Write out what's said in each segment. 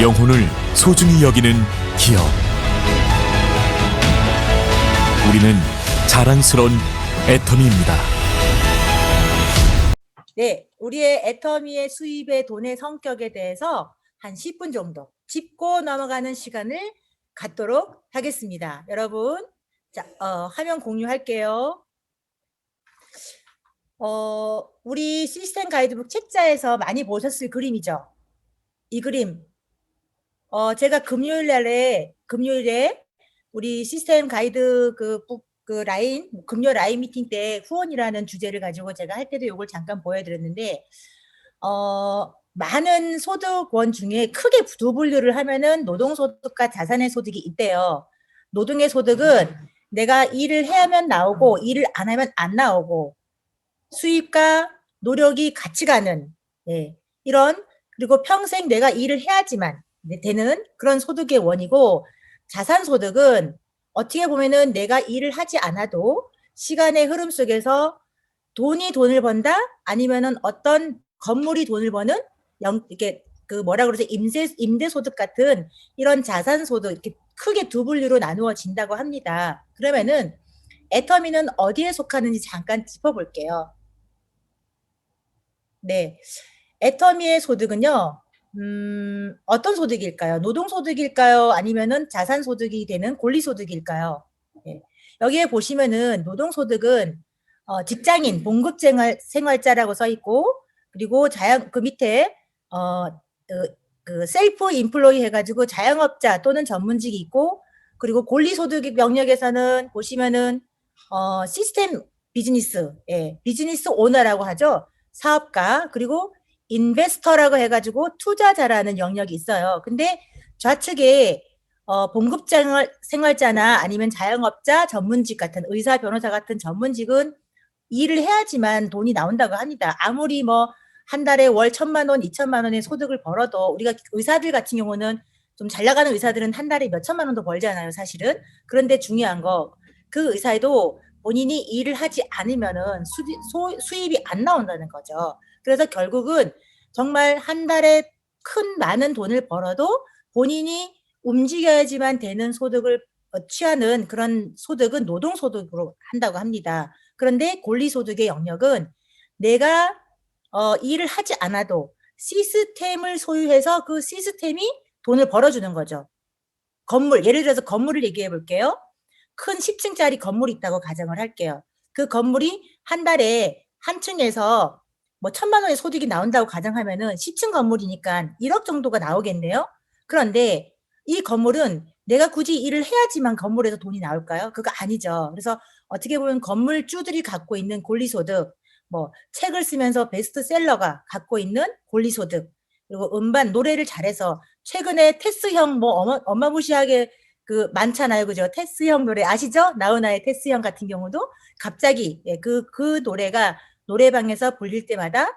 영혼을 소중히 여기는 기업. 우리는 자랑스러운 애터미입니다. 네, 우리의 애터미의 수입의 돈의 성격에 대해서 한 10분 정도 짚고 넘어가는 시간을 갖도록 하겠습니다. 여러분, 자, 화면 공유할게요. 우리 시스템 가이드북 책자에서 많이 보셨을 그림이죠? 이 그림. 제가 금요일에 우리 시스템 가이드 금요 라인 미팅 때 후원이라는 주제를 가지고 제가 할 때도 이걸 잠깐 보여드렸는데, 많은 소득원 중에 크게 두 분류를 하면은 노동소득과 자산의 소득이 있대요. 노동의 소득은 내가 일을 해야만 나오고 일을 안 하면 안 나오고 수입과 노력이 같이 가는, 이런, 그리고 평생 내가 일을 해야지만 되는 그런 소득의 원이고, 자산소득은 어떻게 보면은 내가 일을 하지 않아도 시간의 흐름 속에서 돈이 돈을 번다 아니면은 어떤 건물이 돈을 버는 이렇게 뭐라 그러죠? 임대소득 같은 이런 자산소득 이렇게 크게 두 분류로 나누어진다고 합니다. 그러면은 애터미는 어디에 속하는지 잠깐 짚어볼게요. 네, 애터미의 소득은요. 어떤 소득일까요? 노동소득일까요? 아니면은 자산소득이 되는 권리소득일까요? 네. 여기에 보시면은 노동소득은 직장인, 봉급생활자라고 써 있고, 그리고 그 밑에 셀프 인플로이 해가지고 자영업자 또는 전문직이 있고, 그리고 권리소득 영역에서는 보시면은 시스템 비즈니스, 비즈니스 오너라고 하죠. 사업가, 그리고 인베스터라고 해가지고 투자자라는 영역이 있어요. 근데 좌측에 봉급 생활자나 아니면 자영업자, 전문직 같은 의사, 변호사 같은 전문직은 일을 해야지만 돈이 나온다고 합니다. 아무리 뭐 한 달에 월 1,000만 원, 2,000만 원의 소득을 벌어도 우리가 의사들 같은 경우는 좀 잘 나가는 의사들은 한 달에 몇 천만 원도 벌잖아요, 사실은. 그런데 중요한 거, 그 의사도 본인이 일을 하지 않으면은 수입이 안 나온다는 거죠. 그래서 결국은 정말 한 달에 많은 돈을 벌어도 본인이 움직여야지만 되는 소득을 취하는 그런 소득은 노동소득으로 한다고 합니다. 그런데 권리소득의 영역은 내가 일을 하지 않아도 시스템을 소유해서 그 시스템이 돈을 벌어주는 거죠. 예를 들어서 건물을 얘기해 볼게요. 큰 10층짜리 건물이 있다고 가정을 할게요. 그 건물이 한 달에 한 층에서 뭐 1,000만 원의 소득이 나온다고 가정하면은 10층 건물이니까 1억 정도가 나오겠네요. 그런데 이 건물은 내가 굳이 일을 해야지만 건물에서 돈이 나올까요? 그거 아니죠. 그래서 어떻게 보면 건물주들이 갖고 있는 권리소득, 뭐 책을 쓰면서 베스트셀러가 갖고 있는 권리소득, 그리고 음반 노래를 잘해서 최근에 테스형 뭐 어마무시하게 많잖아요. 그죠? 테스형 노래 아시죠? 나훈아의 테스형 같은 경우도 갑자기 그 노래가 노래방에서 불릴 때마다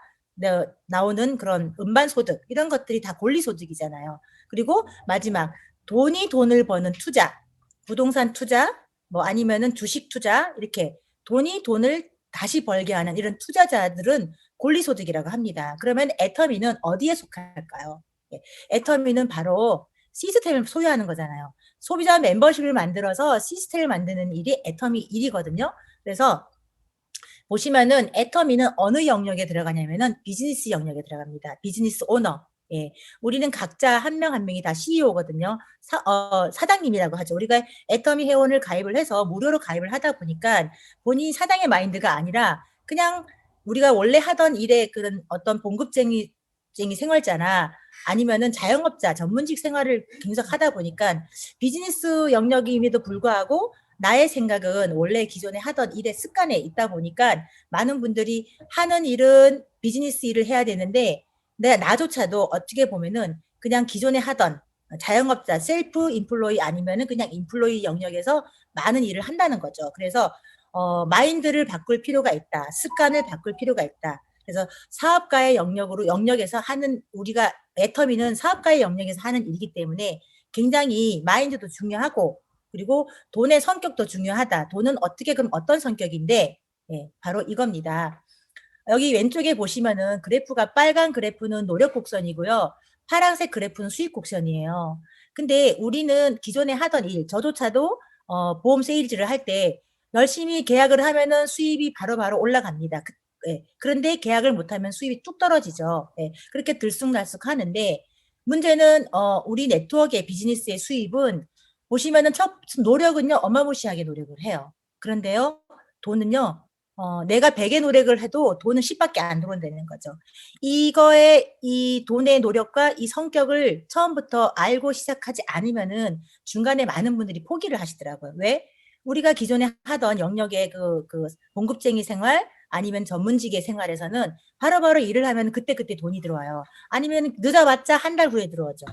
나오는 그런 음반 소득, 이런 것들이 다 권리소득이잖아요. 그리고 마지막 돈이 돈을 버는 투자, 부동산 투자, 뭐 아니면은 주식 투자, 이렇게 돈이 돈을 다시 벌게 하는 이런 투자자들은 권리소득이라고 합니다. 그러면 애터미는 어디에 속할까요? 애터미는 바로 시스템을 소유하는 거잖아요. 소비자 멤버십을 만들어서 시스템을 만드는 일이 애터미 일이거든요. 그래서 보시면은 애터미는 어느 영역에 들어가냐면은 비즈니스 영역에 들어갑니다. 비즈니스 오너. 우리는 각자 한 명 한 명이 다 CEO거든요. 사장님이라고 하죠. 우리가 애터미 회원을 가입을 해서 무료로 가입을 하다 보니까 본인 사장의 마인드가 아니라 그냥 우리가 원래 하던 일에 그런 어떤 봉급쟁이 생활자나 아니면은 자영업자 전문직 생활을 계속 하다 보니까 비즈니스 영역임에도 불구하고 나의 생각은 원래 기존에 하던 일의 습관에 있다 보니까 많은 분들이 하는 일은 비즈니스 일을 해야 되는데 나조차도 어떻게 보면은 그냥 기존에 하던 자영업자 셀프 인플로이 아니면은 그냥 인플로이 영역에서 많은 일을 한다는 거죠. 그래서 마인드를 바꿀 필요가 있다. 습관을 바꿀 필요가 있다. 그래서 사업가의 영역에서 하는, 우리가 애터미는 사업가의 영역에서 하는 일이기 때문에 굉장히 마인드도 중요하고, 그리고 돈의 성격도 중요하다. 돈은 그럼 어떤 성격인데, 바로 이겁니다. 여기 왼쪽에 보시면은 그래프가 빨간 그래프는 노력 곡선이고요. 파란색 그래프는 수익 곡선이에요. 근데 우리는 기존에 하던 일, 저조차도 보험 세일즈를 할 때 열심히 계약을 하면은 수입이 바로바로 올라갑니다. 예. 그런데 계약을 못하면 수입이 뚝 떨어지죠. 예. 그렇게 들쑥날쑥 하는데 문제는 우리 네트워크의 비즈니스의 수입은 보시면은 노력은요 어마무시하게 노력을 해요. 그런데요 돈은요 내가 100의 노력을 해도 돈은 10밖에 안 들어온다는 거죠. 이 돈의 노력과 이 성격을 처음부터 알고 시작하지 않으면은 중간에 많은 분들이 포기를 하시더라고요. 왜? 우리가 기존에 하던 영역의 그 봉급쟁이 생활 아니면 전문직의 생활에서는 바로바로 일을 하면 그때그때 돈이 들어와요. 아니면 늦어봤자 한 달 후에 들어오죠.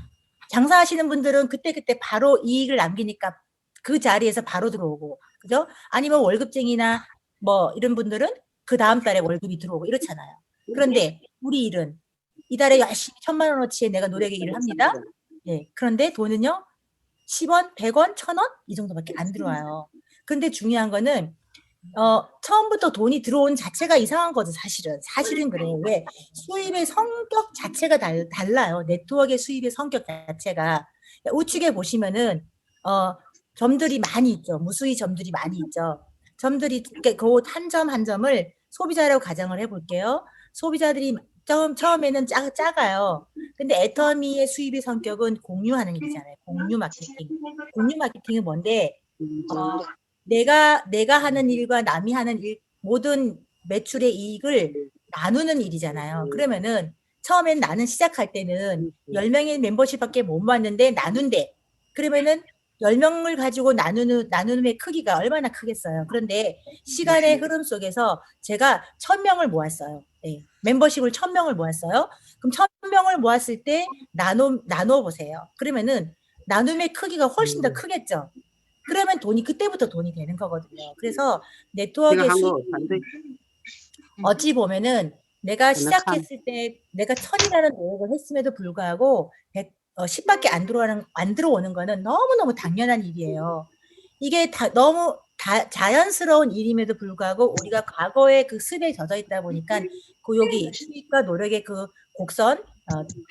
장사하시는 분들은 그때그때 바로 이익을 남기니까 그 자리에서 바로 들어오고, 그죠? 아니면 월급쟁이나 뭐 이런 분들은 그 다음 달에 월급이 들어오고 이렇잖아요. 그런데 우리 일은 이달에 열심히 1,000만 원어치의 내가 노력의 일을 합니다. 예. 그런데 돈은요 10원, 100원, 1,000원 이 정도밖에 안 들어와요. 근데 중요한 거는 처음부터 돈이 들어온 자체가 이상한 거죠, 사실은 그래요. 왜? 수입의 성격 자체가 달라요. 네트워크의 수입의 성격 자체가. 우측에 보시면은, 점들이 많이 있죠. 무수히 점들이 많이 있죠. 점들이, 그 한 점 한 점을 소비자라고 가정을 해볼게요. 소비자들이 처음에는 작아요. 근데 애터미의 수입의 성격은 공유하는 일이잖아요. 공유 마케팅. 공유 마케팅은 뭔데, 내가 하는 일과 남이 하는 일, 모든 매출의 이익을 나누는 일이잖아요. 그러면은 처음엔 나는 시작할 때는 10명의 멤버십밖에 못 모았는데 나눈대. 그러면은 10명을 가지고 나누는 크기가 얼마나 크겠어요. 그런데 시간의 흐름 속에서 제가 1,000명을 모았어요. 네. 멤버십을 1,000명을 모았어요. 그럼 1,000명을 모았을 때 나눠 보세요. 그러면은 나눔의 크기가 훨씬 더 크겠죠. 그러면 그때부터 돈이 되는 거거든요. 그래서 네트워크의 어찌 보면은 내가 시작했을 때 내가 1,000이라는 노력을 했음에도 불구하고 10밖에 안 들어오는 거는 너무너무 당연한 일이에요. 이게 너무 자연스러운 일임에도 불구하고 우리가 과거에 그 습에 젖어 있다 보니까 여기 수익과 노력의 그 곡선,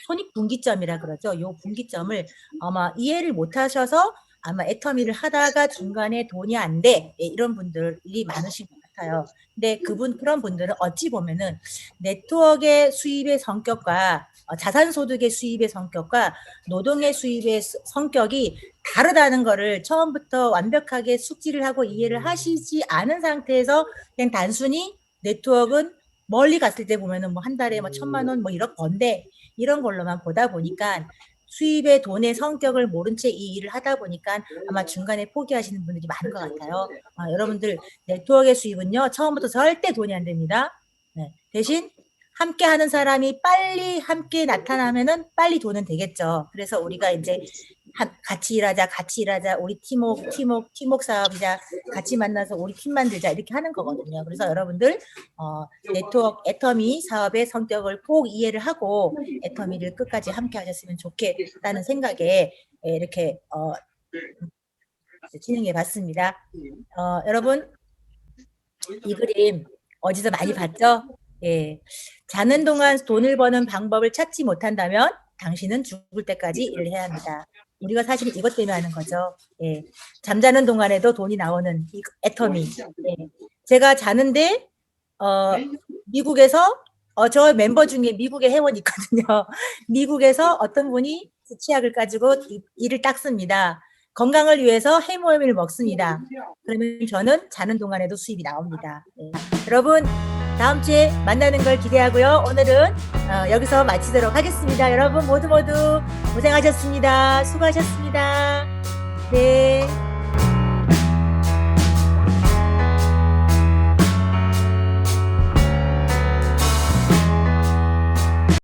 손익분기점이라 그러죠. 이 분기점을 아마 이해를 못 하셔서 아마 애터미를 하다가 중간에 돈이 안 돼. 이런 분들이 많으신 것 같아요. 근데 그런 분들은 어찌 보면은 네트워크의 수입의 성격과 자산소득의 수입의 성격과 노동의 수입의 성격이 다르다는 거를 처음부터 완벽하게 숙지를 하고 이해를 하시지 않은 상태에서 그냥 단순히 네트워크는 멀리 갔을 때 보면은 뭐 한 달에 뭐 1,000만 원 뭐 이런 건데 이런 걸로만 보다 보니까 수입의 돈의 성격을 모른 채 이 일을 하다 보니까 아마 중간에 포기하시는 분들이 많은 것 같아요. 여러분들 네트워크의 수입은요 처음부터 절대 돈이 안 됩니다. 네. 대신 함께 하는 사람이 빨리 함께 나타나면은 빨리 돈은 되겠죠. 그래서 우리가 이제 같이 일하자, 우리 팀워크 사업이자, 같이 만나서 우리 팀 만들자 이렇게 하는 거거든요. 그래서 여러분들 네트워크 애터미 사업의 성격을 꼭 이해를 하고 애터미를 끝까지 함께 하셨으면 좋겠다는 생각에 이렇게 진행해 봤습니다. 여러분 이 그림 어디서 많이 봤죠? 예. 자는 동안 돈을 버는 방법을 찾지 못한다면 당신은 죽을 때까지 일을 해야 합니다. 우리가 사실 이것 때문에 하는 거죠. 예. 잠자는 동안에도 돈이 나오는 이 애터미. 예. 제가 자는데 미국에서 저 멤버 중에 미국에 회원이 있거든요. 미국에서 어떤 분이 치약을 가지고 이를 닦습니다. 건강을 위해서 해모임을 먹습니다. 그러면 저는 자는 동안에도 수입이 나옵니다. 네. 여러분 다음 주에 만나는 걸 기대하고요. 오늘은 여기서 마치도록 하겠습니다. 여러분 모두 고생하셨습니다. 수고하셨습니다. 네.